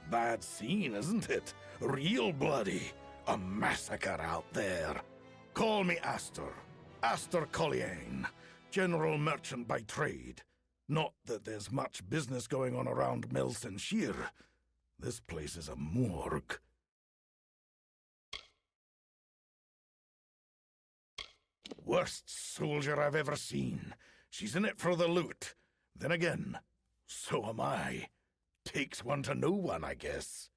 Bad scene, isn't it? Real bloody. A massacre out there. Call me Astor. Astor Colliane. General merchant by trade. Not that there's much business going on around Milson Shear. This place is a morgue. Worst soldier I've ever seen. She's in it for the loot. Then again, so am I. Takes one to know one, I guess.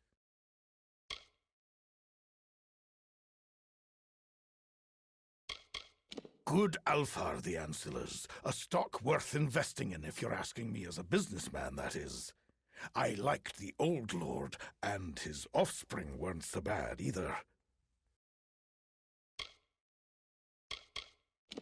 Good alpha, the Ancillars. A stock worth investing in, if you're asking me as a businessman, that is. I liked the old lord, and his offspring weren't so bad either.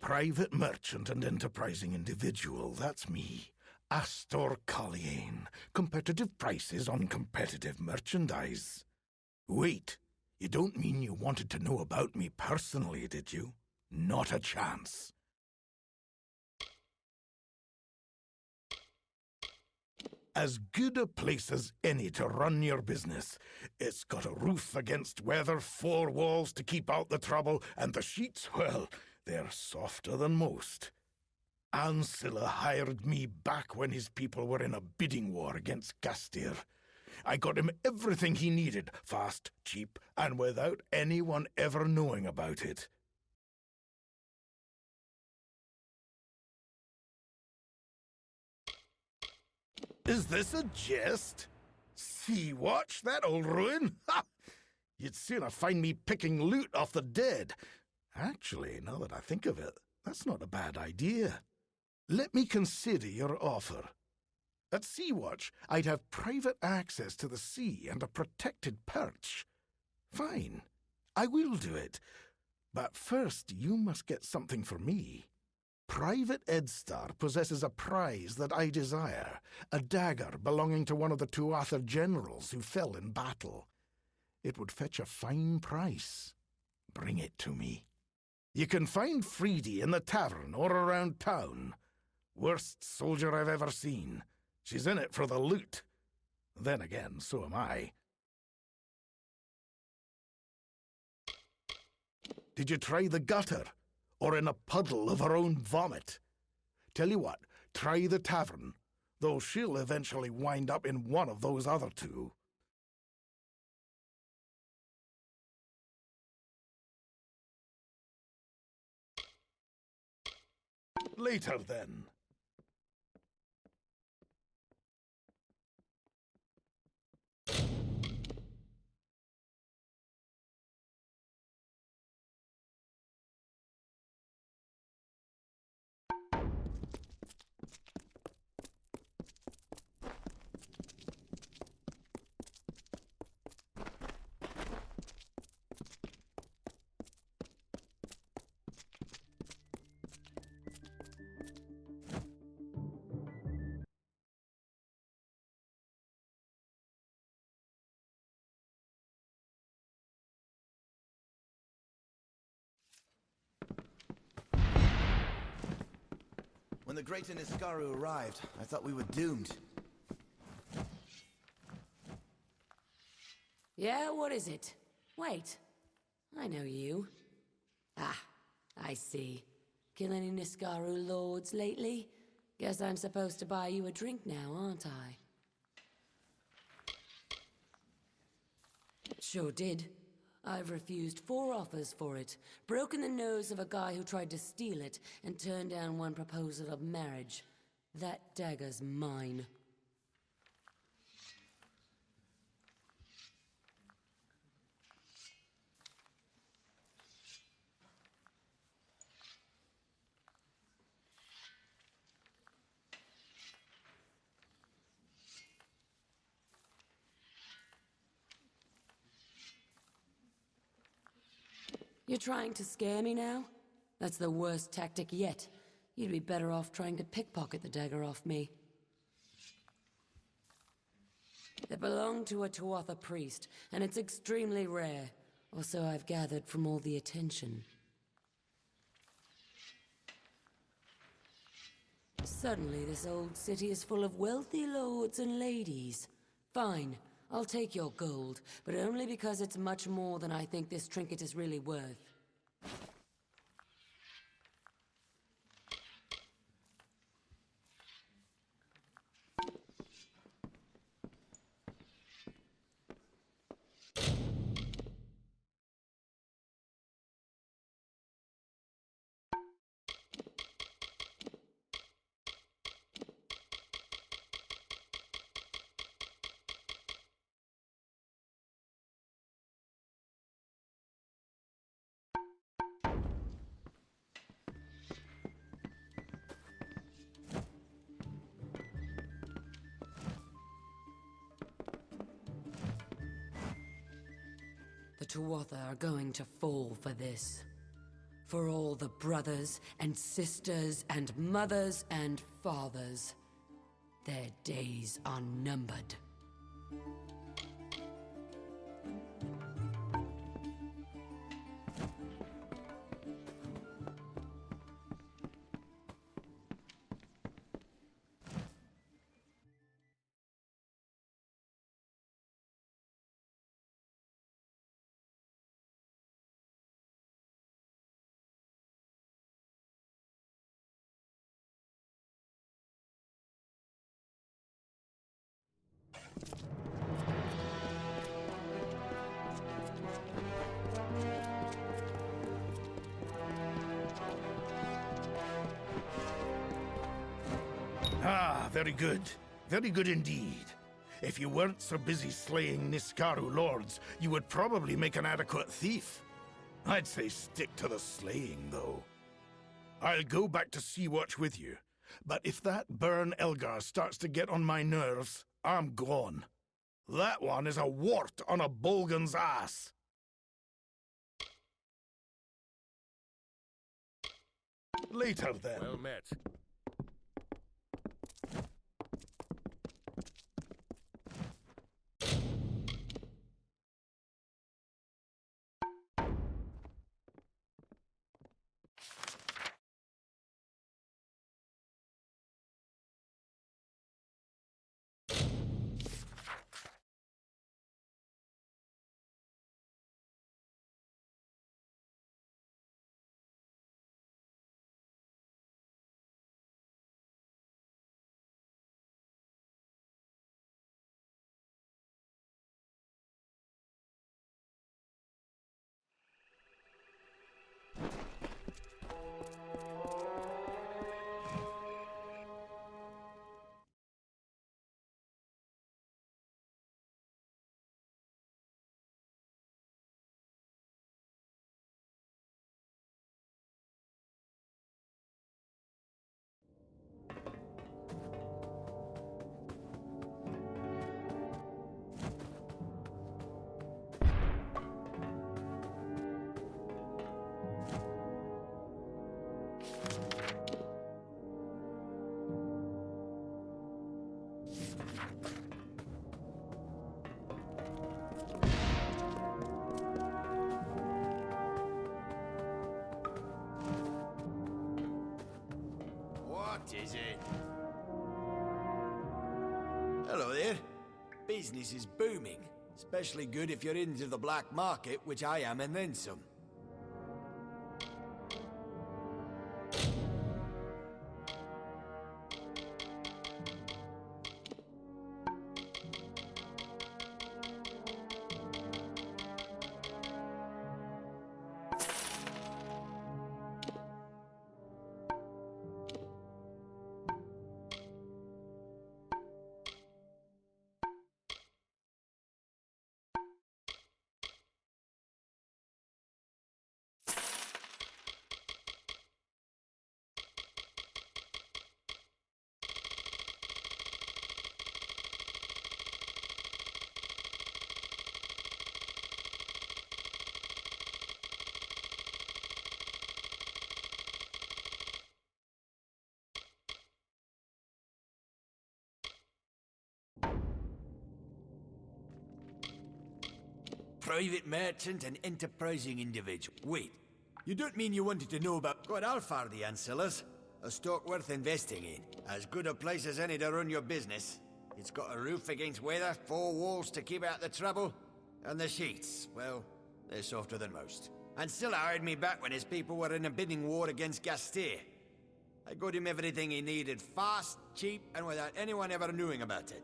Private merchant and enterprising individual, that's me. Astor Colliane. Competitive prices on competitive merchandise. Wait, you don't mean you wanted to know about me personally, did you? Not a chance. As good a place as any to run your business. It's got a roof against weather, 4 walls to keep out the trouble, and the sheets, well, they're softer than most. Ancilla hired me back when his people were in a bidding war against Gastir. I got him everything he needed, fast, cheap, and without anyone ever knowing about it. Is this a jest? Sea Watch, that old ruin? Ha! You'd sooner find me picking loot off the dead. Actually, now that I think of it, that's not a bad idea. Let me consider your offer. At Sea Watch, I'd have private access to the sea and a protected perch. Fine, I will do it. But first, you must get something for me. Private Edstar possesses a prize that I desire, a dagger belonging to one of the Tuatha generals who fell in battle. It would fetch a fine price. Bring it to me. You can find Freedy in the tavern or around town. Worst soldier I've ever seen. She's in it for the loot. Then again, so am I. Did you try the gutter? Or in a puddle of her own vomit? Tell you what, try the tavern, though she'll eventually wind up in one of those other two. Later, then. When the great Iniskaru arrived, I thought we were doomed. Yeah, what is it? Wait, I know you. Ah, I see. Kill any Niskaru lords lately? Guess I'm supposed to buy you a drink now, aren't I? Sure did. I've refused 4 offers for it, broken the nose of a guy who tried to steal it, and turned down one proposal of marriage. That dagger's mine. You're trying to scare me now? That's the worst tactic yet. You'd be better off trying to pickpocket the dagger off me. It belonged to a Tuatha priest, and it's extremely rare. Or so I've gathered from all the attention. Suddenly, this old city is full of wealthy lords and ladies. Fine. I'll take your gold, but only because it's much more than I think this trinket is really worth. The Tuatha are going to fall for this. For all the brothers and sisters and mothers and fathers. Their days are numbered. Ah, very good. Very good indeed. If you weren't so busy slaying Niskaru lords, you would probably make an adequate thief. I'd say stick to the slaying, though. I'll go back to Sea-Watch with you, but if that Burn Elgar starts to get on my nerves, I'm gone. That one is a wart on a Bolgan's ass. Later, then. Well met. What is it? Hello there. Business is booming. Especially good if you're into the black market, which I am, and then some. Private merchant and enterprising individual. Wait, you don't mean you wanted to know about... God, I'll fire the Ancillars. A stock worth investing in. As good a place as any to run your business. It's got a roof against weather, 4 walls to keep out the trouble, and the sheets, well, they're softer than most. And still hired me back when his people were in a bidding war against Gastir. I got him everything he needed, fast, cheap, and without anyone ever knowing about it.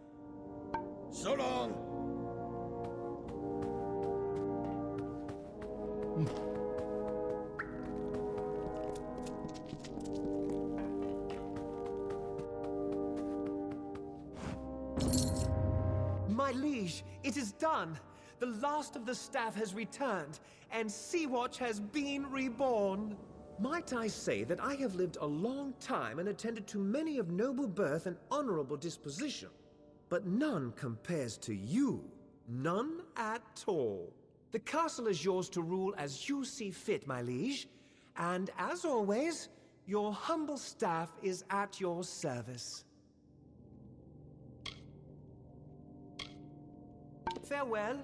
So long! My liege, it is done. The last of the staff has returned, and Sea-Watch has been reborn. Might I say that I have lived a long time and attended to many of noble birth and honorable disposition, but none compares to you. None at all. The castle is yours to rule as you see fit, my liege, and as always, your humble staff is at your service. Farewell.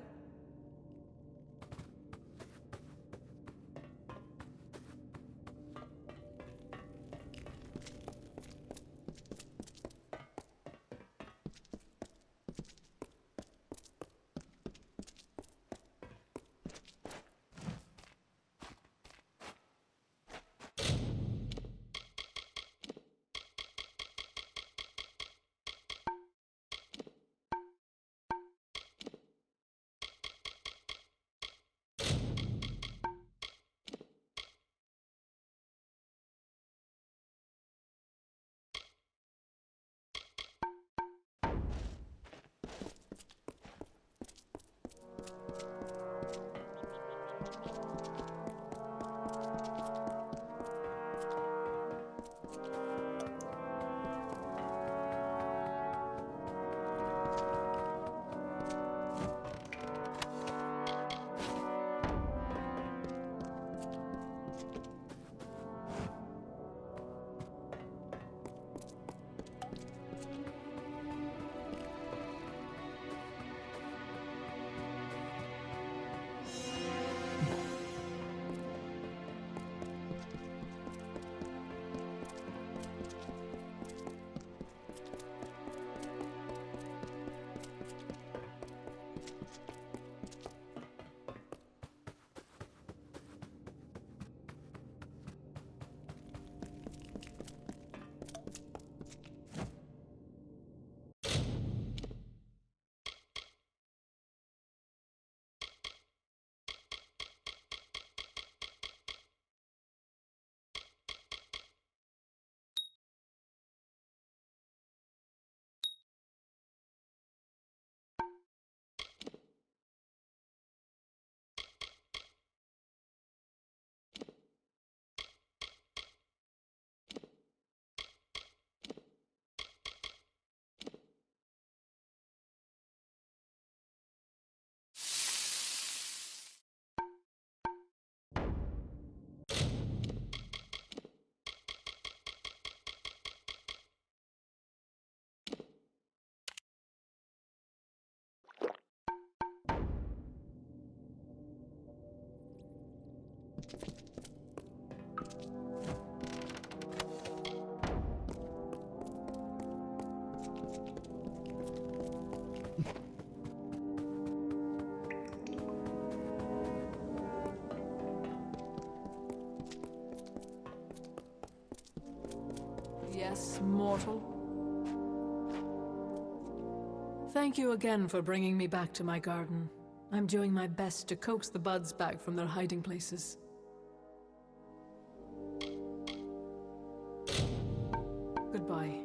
Yes, mortal. Thank you again for bringing me back to my garden. I'm doing my best to coax the buds back from their hiding places. Goodbye.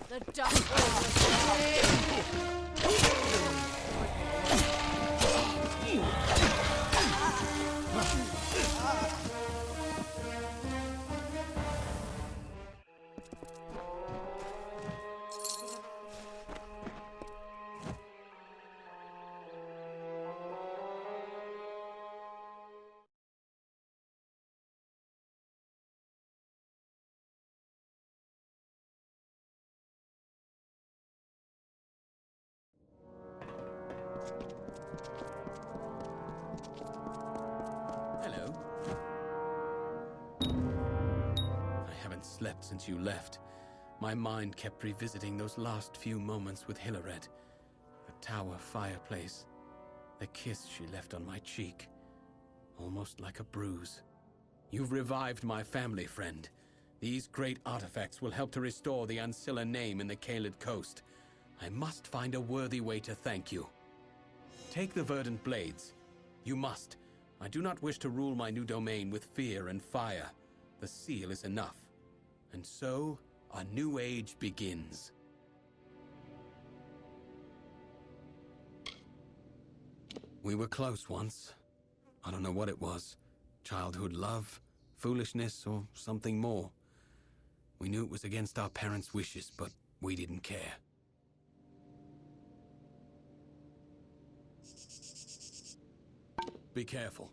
The dust will Hello. I haven't slept since you left. My mind kept revisiting those last few moments with Hilared. The tower fireplace. The kiss she left on my cheek. Almost like a bruise. You've revived my family, friend. These great artifacts will help to restore the Ancilla name in the Caelid coast. I must find a worthy way to thank you. Take the verdant blades. You must. I do not wish to rule my new domain with fear and fire. The seal is enough. And so, a new age begins. We were close once. I don't know what it was. Childhood love, foolishness, or something more. We knew it was against our parents' wishes, but we didn't care. Be careful.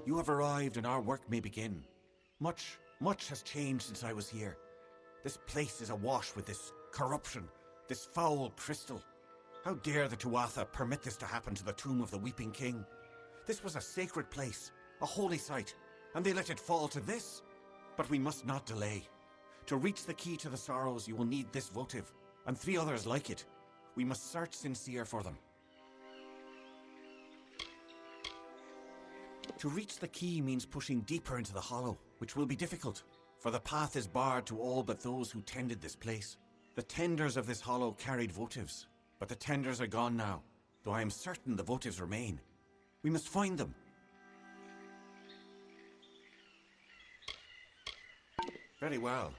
You have arrived and our work may begin. Much has changed since I was here. This place is awash with this corruption, this foul crystal. How dare the Tuatha permit this to happen to the tomb of the Weeping King? This was a sacred place, a holy site, and they let it fall to this? But we must not delay. To reach the key to the sorrows, you will need this votive, and 3 others like it. We must search sincere for them. To reach the key means pushing deeper into the hollow, which will be difficult, for the path is barred to all but those who tended this place. The tenders of this hollow carried votives, but the tenders are gone now, though I am certain the votives remain. We must find them. Very well.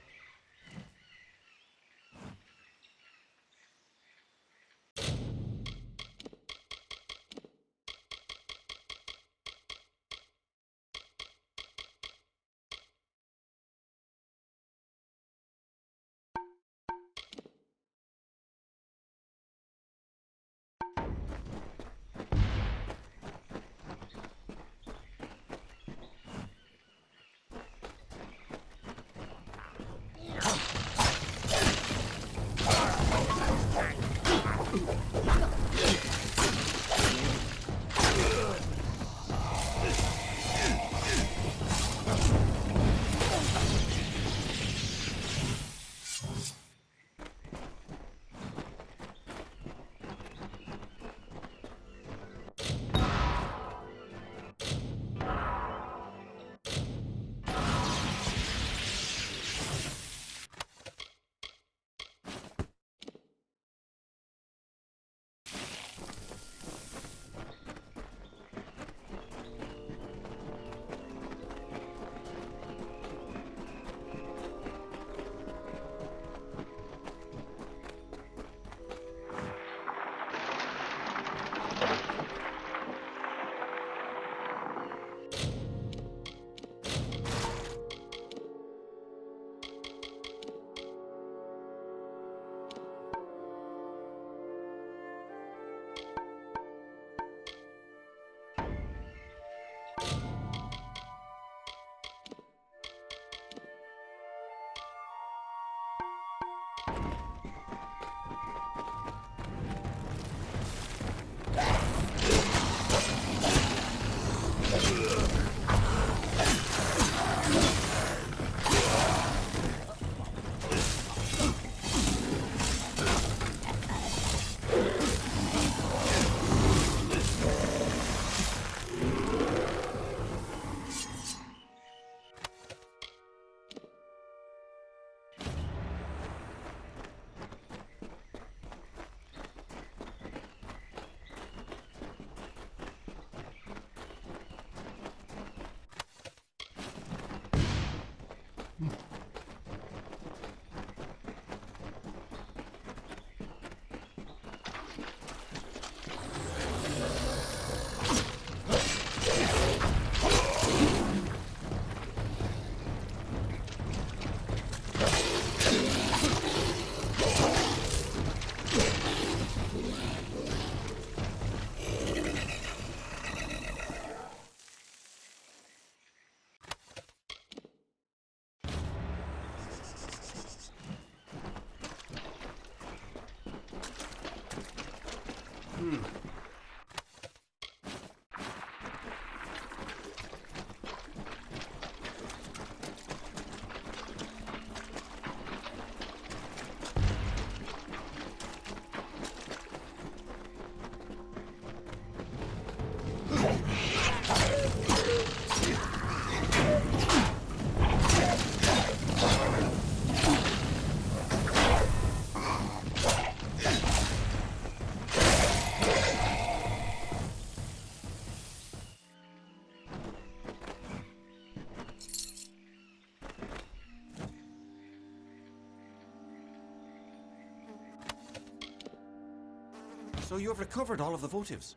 So you have recovered all of the votives.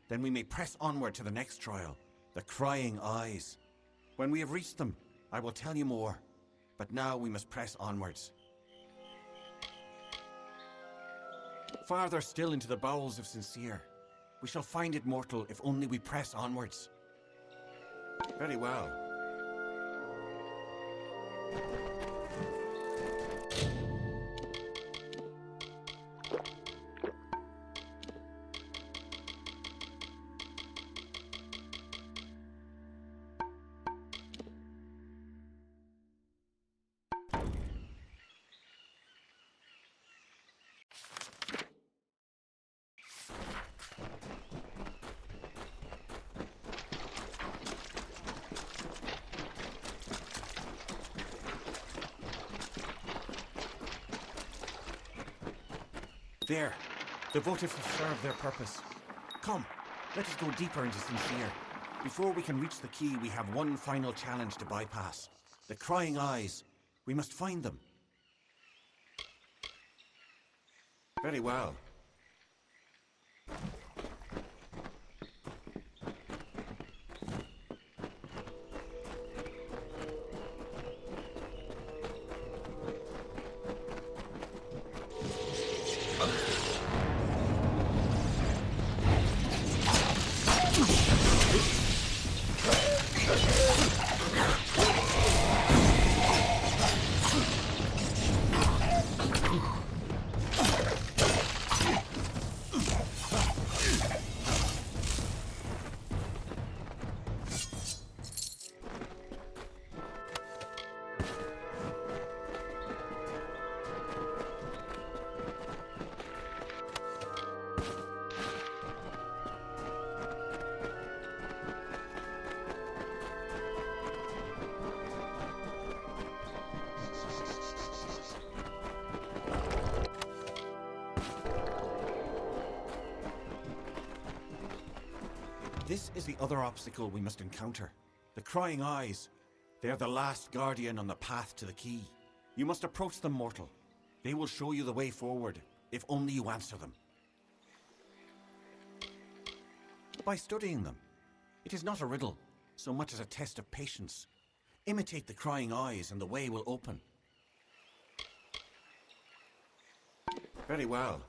Then we may press onward to the next trial, the Crying Eyes. When we have reached them, I will tell you more. But now we must press onwards. Farther still into the bowels of Sincere. We shall find it mortal if only we press onwards. Very well. There. The votives have served their purpose. Come, let us go deeper into Sincere. Before we can reach the key, we have one final challenge to bypass. The Crying Eyes. We must find them. Very well. This is the other obstacle we must encounter. The Crying Eyes. They're the last guardian on the path to the key. You must approach them, mortal. They will show you the way forward, if only you answer them. By studying them. It is not a riddle, so much as a test of patience. Imitate the Crying Eyes and the way will open. Very well.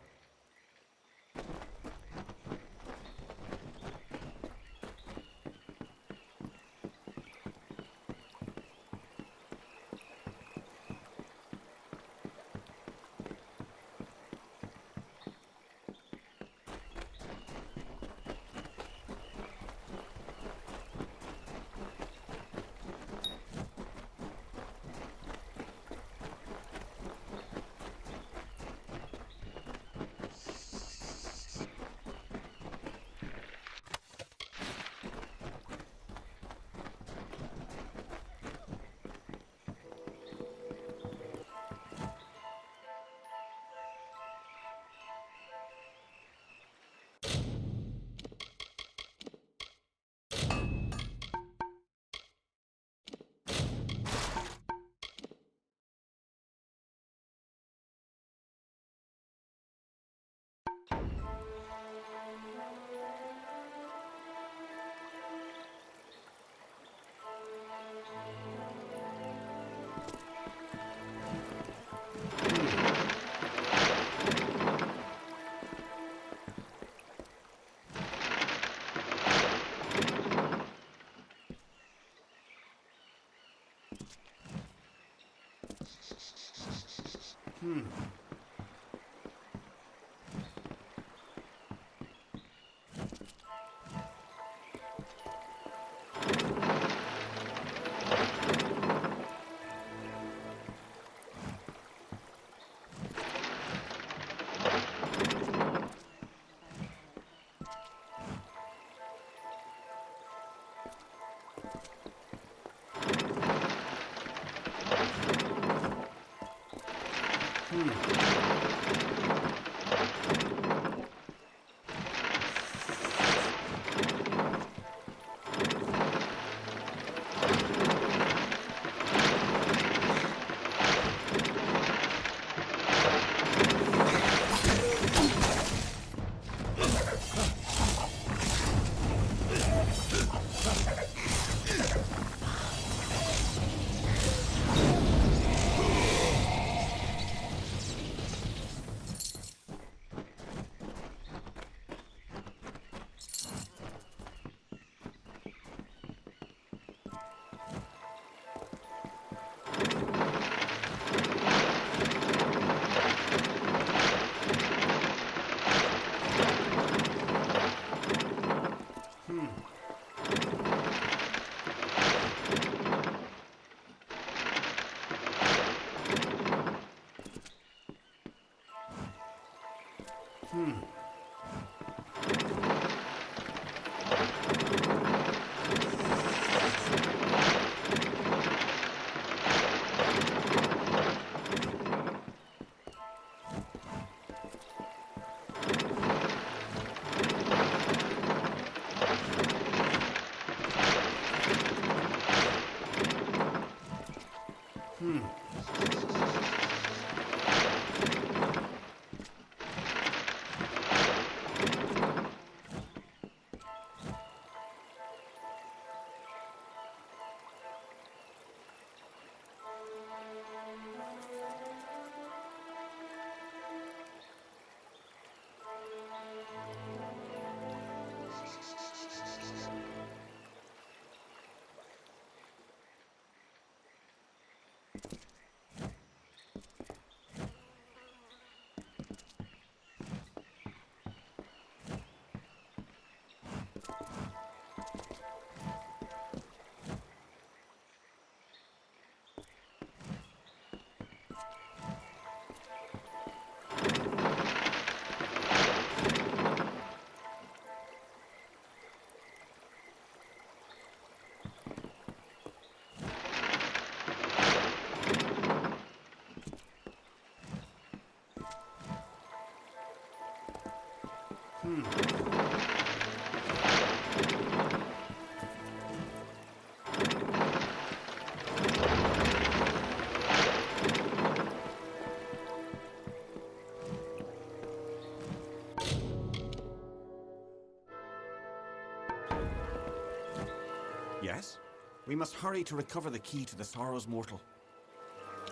Yes? We must hurry to recover the key to the Sorrow's Mortal.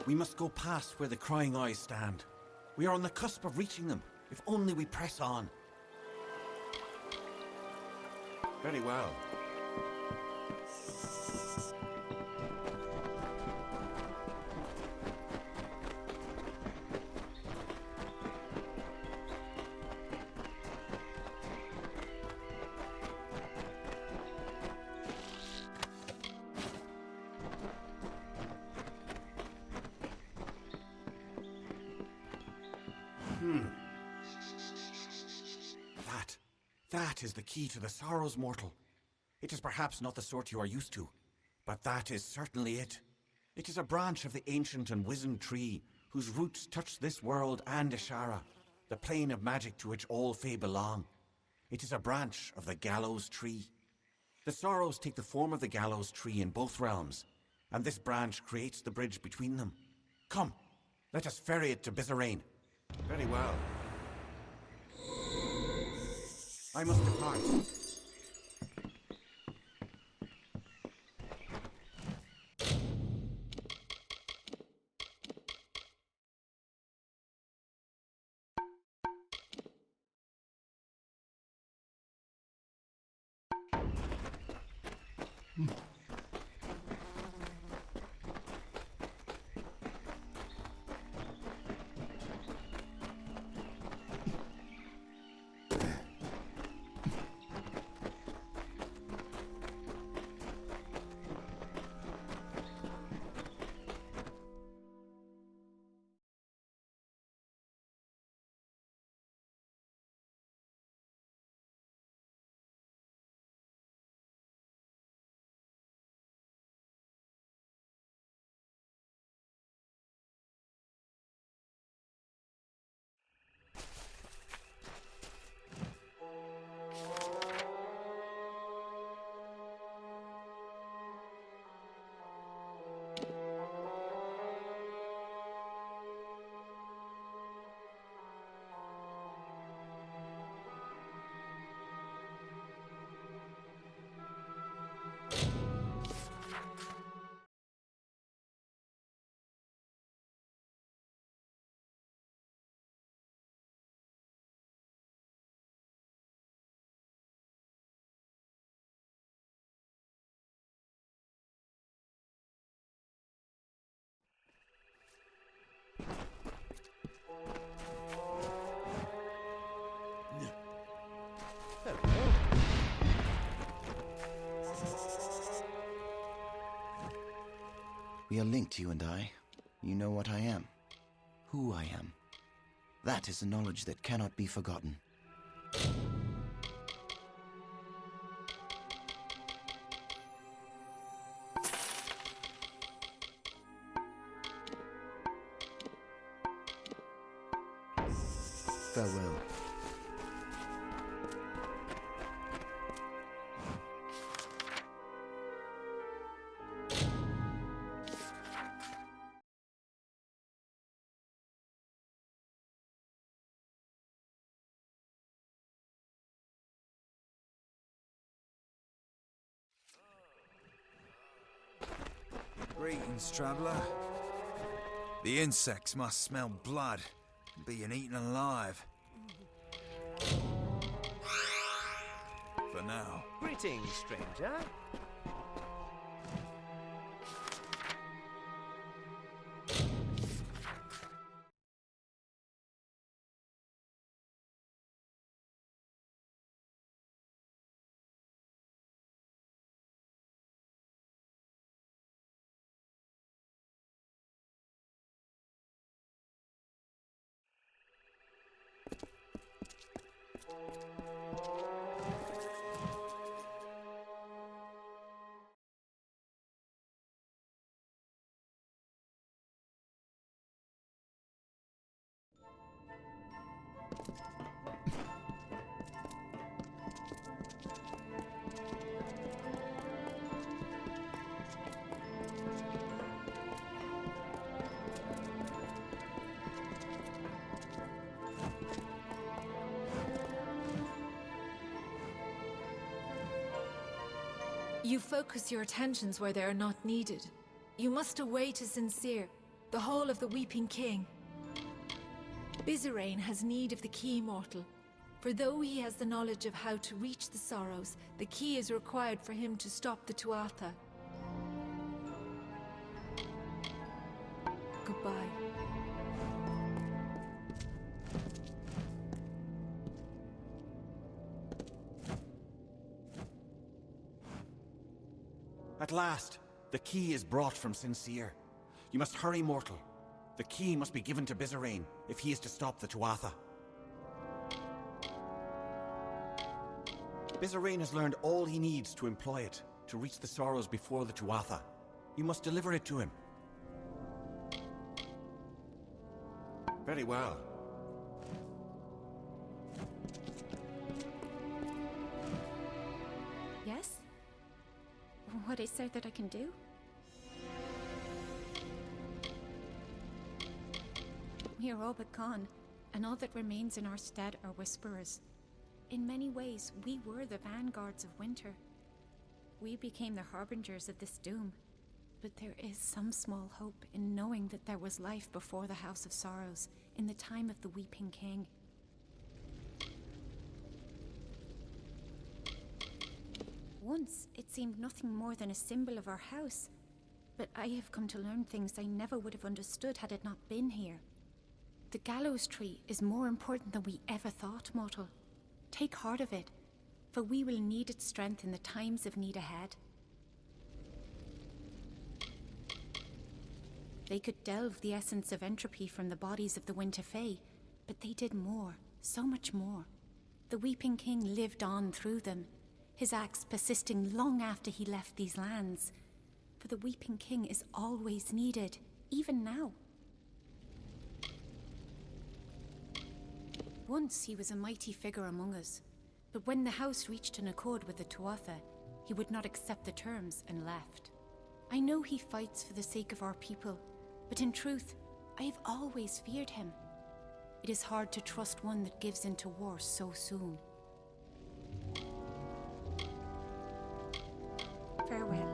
We must go past where the Crying Eyes stand. We are on the cusp of reaching them, if only we press on. Very well. That is the key to the Sorrow's Mortal. It is perhaps not the sort you are used to, but that is certainly it. It is a branch of the ancient and wizened tree whose roots touch this world and Ishara, the plane of magic to which all Fae belong. It is a branch of the Gallows Tree. The Sorrows take the form of the Gallows Tree in both realms, and this branch creates the bridge between them. Come, let us ferry it to Bizarrain. Very well. I must depart. We are linked, you and I. You know what I am. Who I am. That is a knowledge that cannot be forgotten. Farewell. Greetings, traveller. The insects must smell blood, being eaten alive. For now. Greetings, stranger. You focus your attentions where they are not needed. You must away to Sincere, the Hall of the Weeping King. Bizarane has need of the key, mortal. For though he has the knowledge of how to reach the Sorrows, the key is required for him to stop the Tuatha. Goodbye. At last, the key is brought from Sincere. You must hurry, mortal. The key must be given to Bizarane if he is to stop the Tuatha. Bizarane has learned all he needs to employ it to reach the Sorrows before the Tuatha. You must deliver it to him. Very well. Yes? What is there that I can do? We are all but gone, and all that remains in our stead are Whisperers. In many ways, we were the vanguards of winter. We became the harbingers of this doom. But there is some small hope in knowing that there was life before the House of Sorrows, in the time of the Weeping King. Once, it seemed nothing more than a symbol of our house. But I have come to learn things I never would have understood had it not been here. The gallows tree is more important than we ever thought, mortal. Take heart of it, for we will need its strength in the times of need ahead. They could delve the essence of entropy from the bodies of the Winter Fae, but they did more, so much more. The Weeping King lived on through them, his acts persisting long after he left these lands. For the Weeping King is always needed, even now. Once he was a mighty figure among us, but when the house reached an accord with the Tuatha, he would not accept the terms and left. I know he fights for the sake of our people, but in truth, I have always feared him. It is hard to trust one that gives into war so soon. Farewell.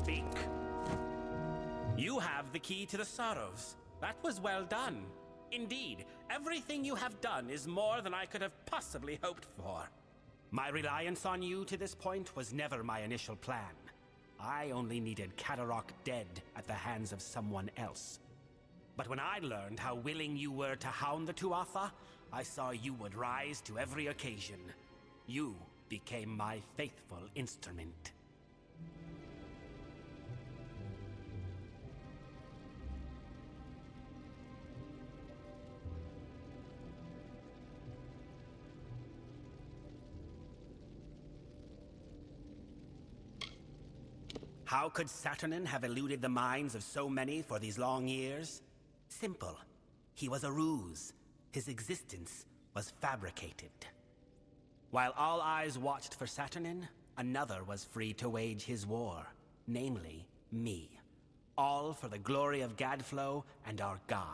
Speak. You have the key to the Sorrows. That was well done. Indeed, everything you have done is more than I could have possibly hoped for. My reliance on you to this point was never my initial plan. I only needed Kadarok dead at the hands of someone else. But when I learned how willing you were to hound the Tuatha, I saw you would rise to every occasion. You became my faithful instrument. How could Saturnin have eluded the minds of so many for these long years? Simple. He was a ruse. His existence was fabricated. While all eyes watched for Saturnin, another was free to wage his war, namely me. All for the glory of Gadflow and our god.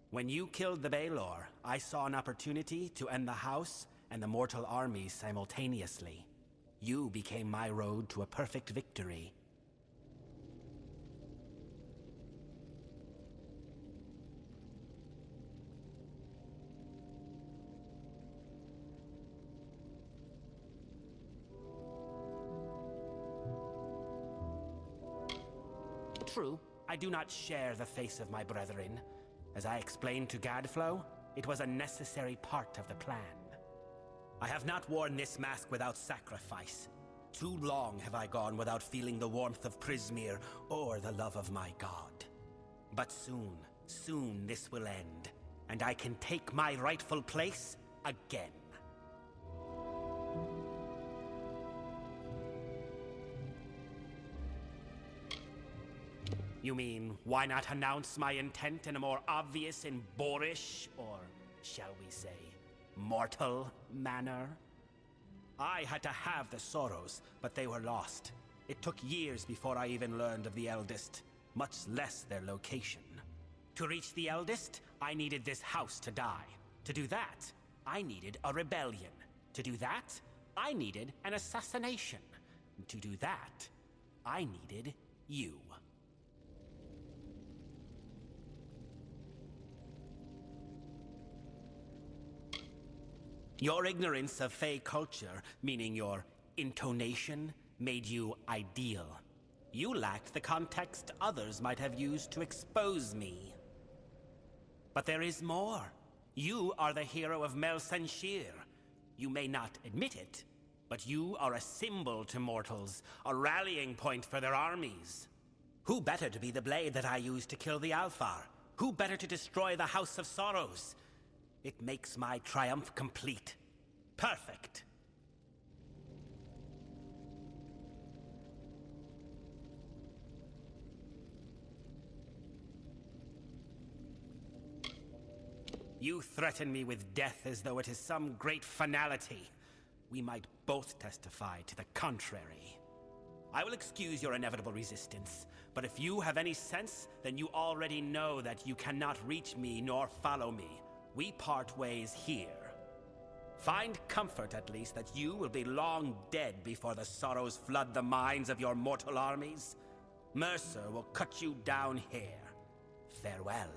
When you killed the Baelor, I saw an opportunity to end the house and the mortal armies simultaneously. You became my road to a perfect victory. True, I do not share the face of my brethren. As I explained to Gadflow, it was a necessary part of the plan. I have not worn this mask without sacrifice. Too long have I gone without feeling the warmth of Prismeer or the love of my god. But soon this will end, and I can take my rightful place again. You mean, why not announce my intent in a more obvious and boorish, or shall we say, mortal manner? I had to have the Sorrows, but they were lost. It took years before I even learned of the Eldest, much less their location. To reach the Eldest, I needed this house to die. To do that, I needed a rebellion. To do that, I needed an assassination. To do that, I needed you. Your ignorance of Fey culture, meaning your intonation, made you ideal. You lacked the context others might have used to expose me. But there is more. You are the hero of Mel Senshir. You may not admit it, but you are a symbol to mortals, a rallying point for their armies. Who better to be the blade that I used to kill the Alfar? Who better to destroy the House of Sorrows? It makes my triumph complete. Perfect. You threaten me with death as though it is some great finality. We might both testify to the contrary. I will excuse your inevitable resistance, but if you have any sense, then you already know that you cannot reach me nor follow me. We part ways here. Find comfort, at least, that you will be long dead before the sorrows flood the minds of your mortal armies. Mercer will cut you down here. Farewell.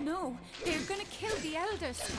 No, they're gonna kill the eldest.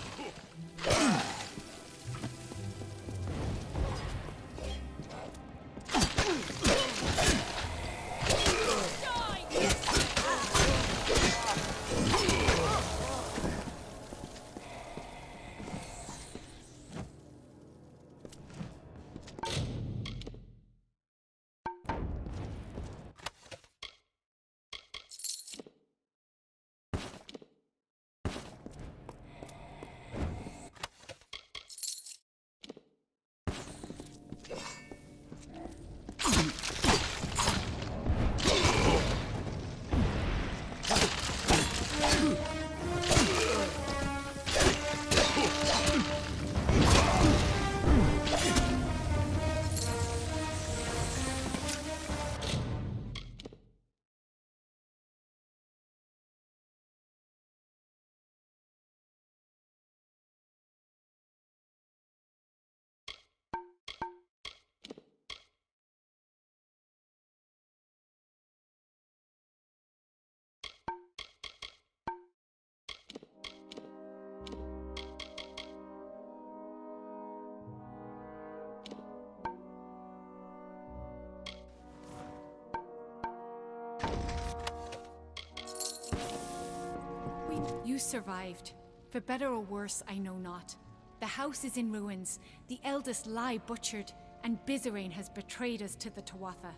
You survived. For better or worse, I know not. The house is in ruins, the eldest lie butchered, and Bizerain has betrayed us to the Tuatha.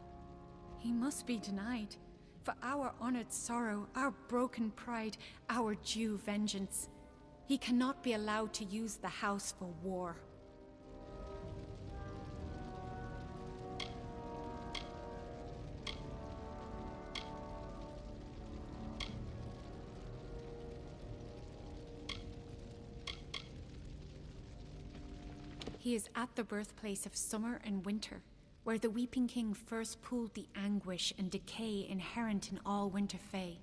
He must be denied. For our honored sorrow, our broken pride, our due vengeance. He cannot be allowed to use the house for war. He is at the birthplace of summer and winter, where the Weeping King first pooled the anguish and decay inherent in all Winter Fae,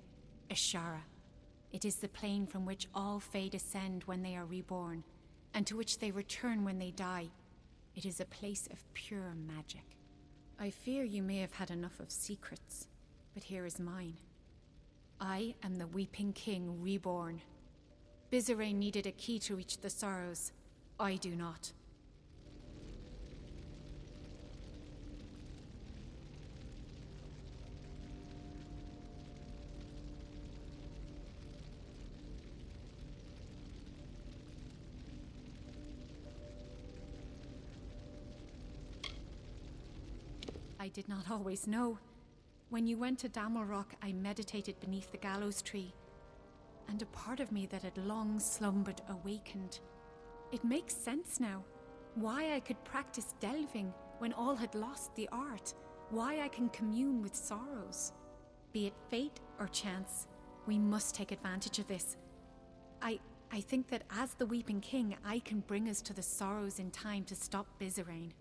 Ashara. It is the plane from which all Fae descend when they are reborn, and to which they return when they die. It is a place of pure magic. I fear you may have had enough of secrets, but here is mine. I am the Weeping King reborn. Bizerain needed a key to reach the Sorrows. I do not. I did not always know. When you went to Amalur, I meditated beneath the gallows tree, and a part of me that had long slumbered awakened. It makes sense now. Why I could practice delving when all had lost the art. Why I can commune with sorrows. Be it fate or chance, we must take advantage of this. I think that as the Weeping King, I can bring us to the sorrows in time to stop Bizarrain.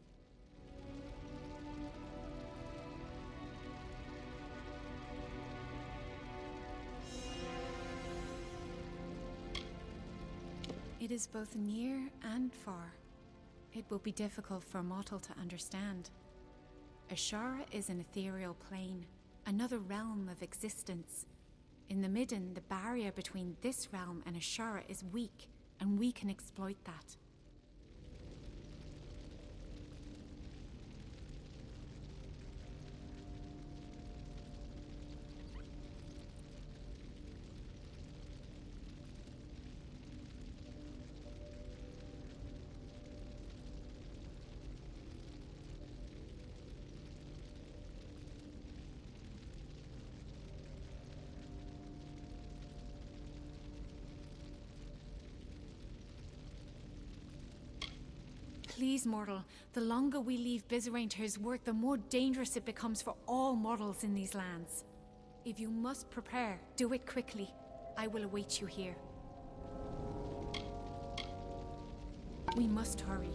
It is both near and far. It will be difficult for mortal to understand. Ashara is an ethereal plane, another realm of existence. In the Midden, the barrier between this realm and Ashara is weak, and we can exploit that. Please, mortal, the longer we leave Bizarrain to his work, the more dangerous it becomes for all mortals in these lands. If you must prepare, do it quickly. I will await you here. We must hurry.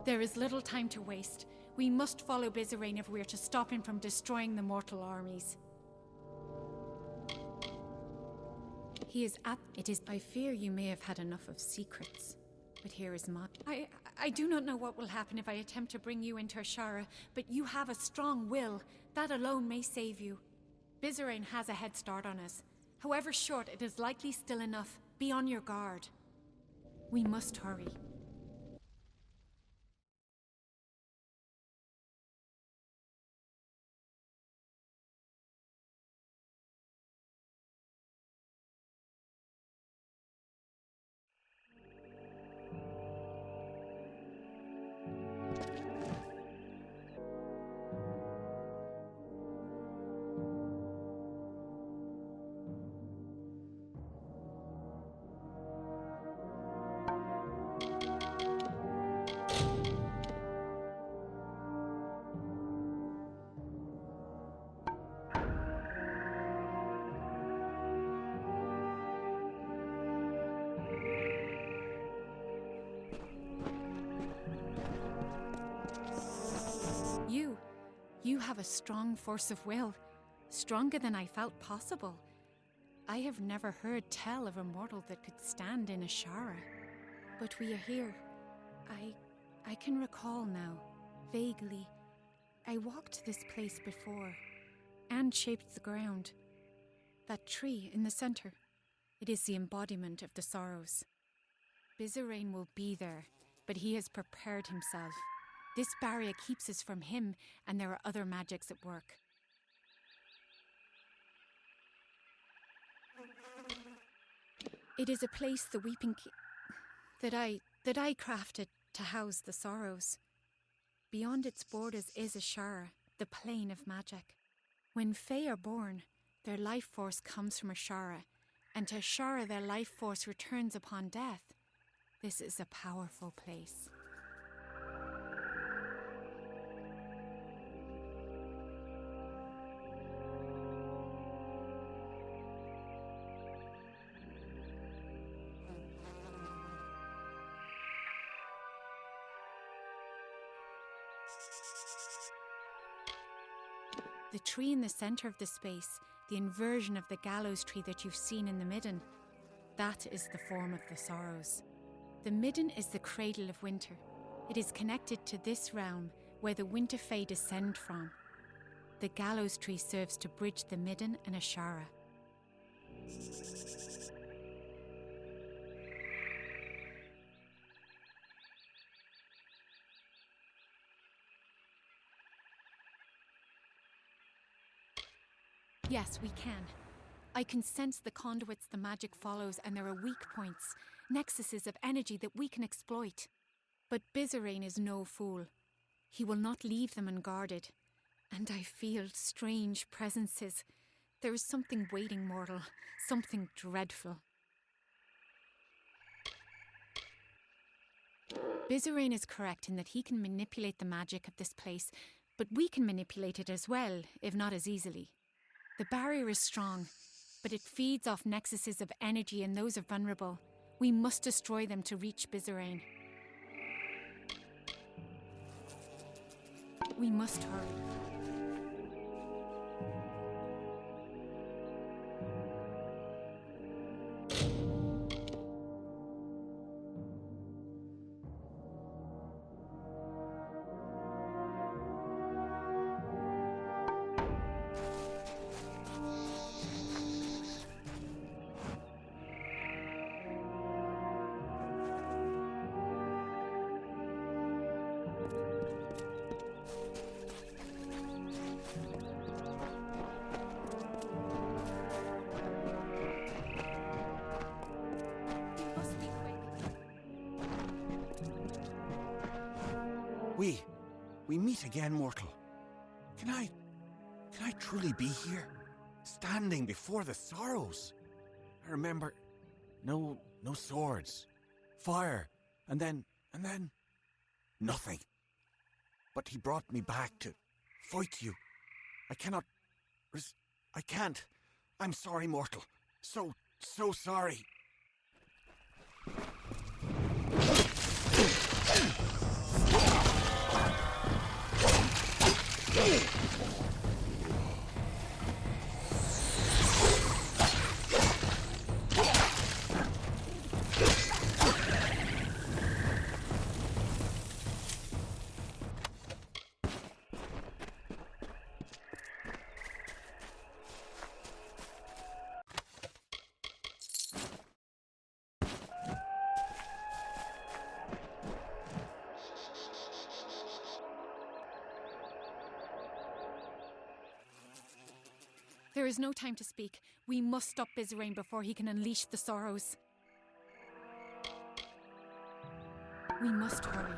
There is little time to waste. We must follow Bizarrain if we are to stop him from destroying the mortal armies. He is at... It is... I fear you may have had enough of secrets, but here is my... I do not know what will happen if I attempt to bring you into Ashara, but you have a strong will. That alone may save you. Bizarrain has a head start on us. However short, it is likely still enough. Be on your guard. We must hurry. You have a strong force of will, stronger than I felt possible. I have never heard tell of a mortal that could stand in Ashara. But we are here. I can recall now, vaguely. I walked this place before, and shaped the ground. That tree in the center, it is the embodiment of the sorrows. Bizarrain will be there, but he has prepared himself. This barrier keeps us from him, and there are other magics at work. It is a place the Weeping that I crafted to house the sorrows. Beyond its borders is Ashara, the plane of magic. When Fae are born, their life force comes from Ashara, and to Ashara their life force returns upon death. This is a powerful place. The tree in the center of the space, the inversion of the gallows tree that you've seen in the Midden, that is the form of the sorrows. The Midden is the cradle of winter. It is connected to this realm where the winter fae descend from. The gallows tree serves to bridge the Midden and Ashara. Yes, we can. I can sense the conduits the magic follows, and there are weak points, nexuses of energy that we can exploit. But Bizarane is no fool. He will not leave them unguarded. And I feel strange presences. There is something waiting, mortal. Something dreadful. Bizarane is correct in that he can manipulate the magic of this place, but we can manipulate it as well, if not as easily. The barrier is strong, but it feeds off nexuses of energy, and those are vulnerable. We must destroy them to reach Bizarane. We must hurry. We meet again, mortal. Can I truly be here? Standing before the sorrows? I remember no swords, fire, and then nothing. But he brought me back to fight you. I can't. I'm sorry, mortal. So sorry. There is no time to speak. We must stop Bizarane before he can unleash the sorrows. We must hurry.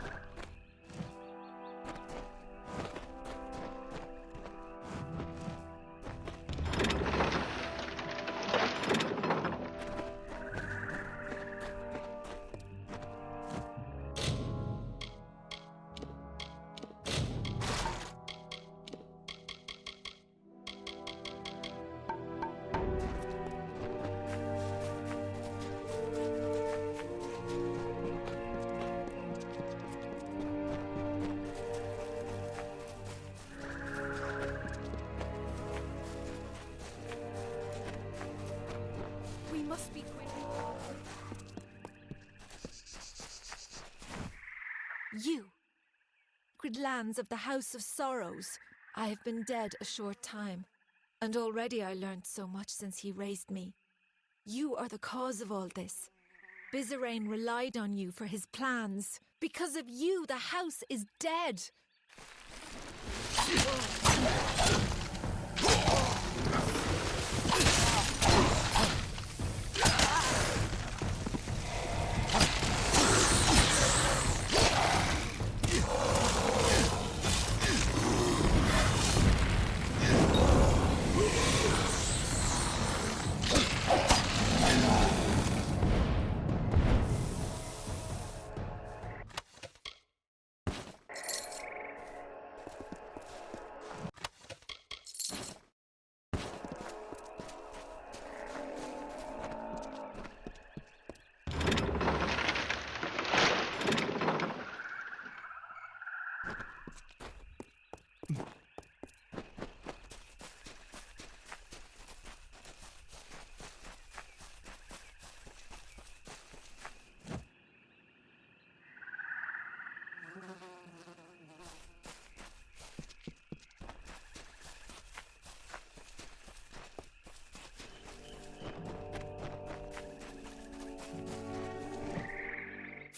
Must be quick. You, sacred lands of the House of Sorrows. I have been dead a short time, and already I learned so much since he raised me. You are the cause of all this. Bizarane relied on you for his plans. Because of you, the house is dead.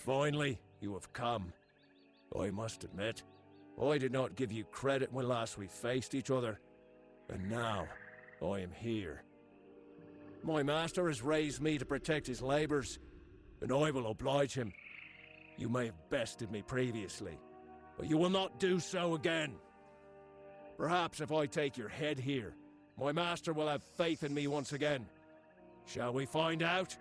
Finally, you have come. I must admit, I did not give you credit when last we faced each other. And now, I am here. My master has raised me to protect his labours, and I will oblige him. You may have bested me previously, but you will not do so again. Perhaps if I take your head here, my master will have faith in me once again. Shall we find out?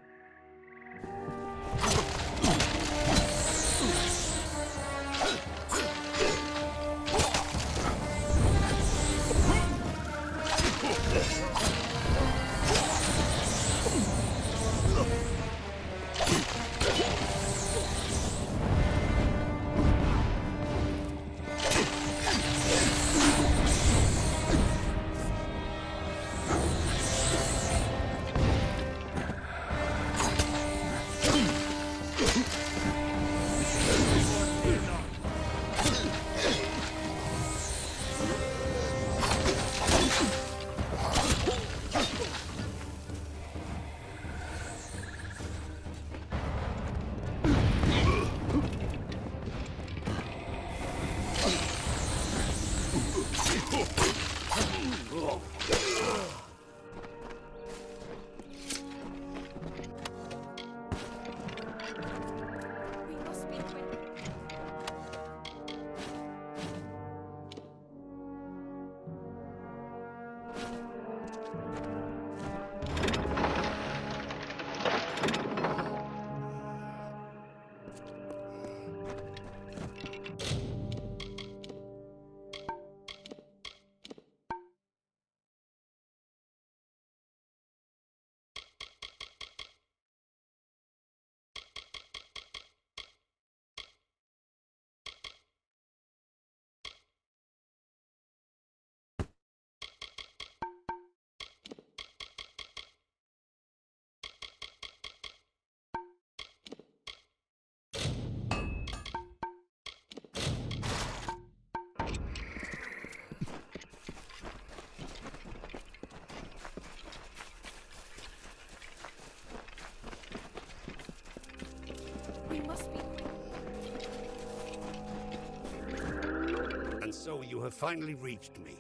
And so you have finally reached me.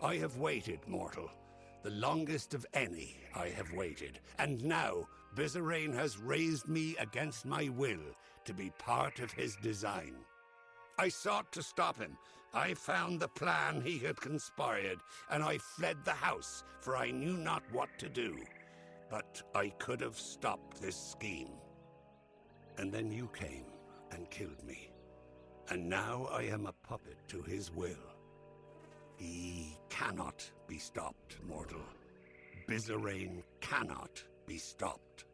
I have waited, mortal. The longest of any I have waited. And now, Bizarrain has raised me against my will to be part of his design. I sought to stop him. I found the plan he had conspired, and I fled the house, for I knew not what to do. But I could have stopped this scheme. And then you came and killed me. And now I am a puppet to his will. He cannot be stopped, mortal. Bizarrain cannot be stopped.